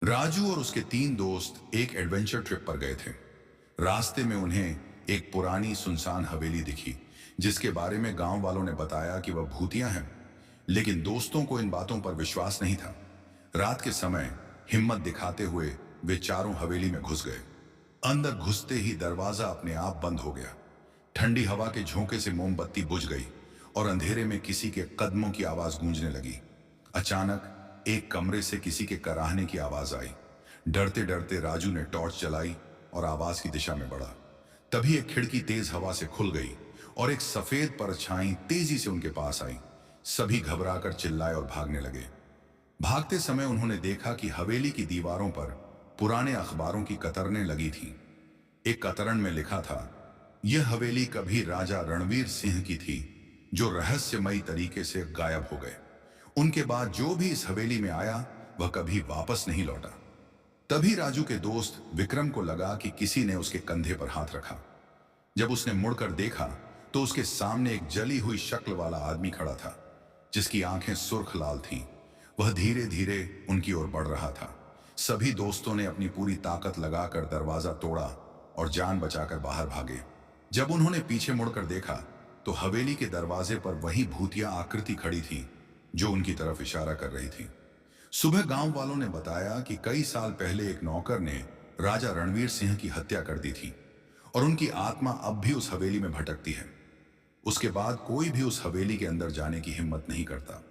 राजू और उसके तीन दोस्त एक एडवेंचर ट्रिप पर गए थे। रास्ते में उन्हें एक पुरानी सुनसान हवेली दिखी, जिसके बारे में गांव वालों ने बताया कि वह भूतियां हैं। लेकिन दोस्तों को इन बातों पर विश्वास नहीं था। रात के समय हिम्मत दिखाते हुए वे चारों हवेली में घुस गए। अंदर घुसते ही दरवाजा अपने आप बंद हो गया। ठंडी हवा के झोंके से मोमबत्ती बुझ गई और अंधेरे में किसी के कदमों की आवाज गूंजने लगी। अचानक एक कमरे से किसी के कराहने की आवाज आई। डरते डरते राजू ने टॉर्च जलाई और आवाज की दिशा में बढ़ा। तभी एक खिड़की तेज हवा से खुल गई और एक सफेद परछाई तेजी से उनके पास आई। सभी घबराकर चिल्लाए और भागने लगे। भागते समय उन्होंने देखा कि हवेली की दीवारों पर पुराने अखबारों की कतरनें लगी थीं। एक कतरन में लिखा था, यह हवेली कभी राजा रणवीर सिंह की थी, जो रहस्यमयी तरीके से गायब हो गए। उनके बाद जो भी इस हवेली में आया वह कभी वापस नहीं लौटा। तभी राजू के दोस्त विक्रम को लगा कि किसी ने उसके कंधे पर हाथ रखा। जब उसने मुड़कर देखा तो उसके सामने एक जली हुई शक्ल वाला आदमी खड़ा था, जिसकी आंखें सुर्ख लाल थीं। वह धीरे धीरे उनकी ओर बढ़ रहा था। सभी दोस्तों ने अपनी पूरी ताकत लगाकर दरवाजा तोड़ा और जान बचाकर बाहर भागे। जब उन्होंने पीछे मुड़कर देखा तो हवेली के दरवाजे पर वही भूतिया आकृति खड़ी थी, जो उनकी तरफ इशारा कर रही थी। सुबह गांव वालों ने बताया कि कई साल पहले एक नौकर ने राजा रणवीर सिंह की हत्या कर दी थी और उनकी आत्मा अब भी उस हवेली में भटकती है। उसके बाद कोई भी उस हवेली के अंदर जाने की हिम्मत नहीं करता।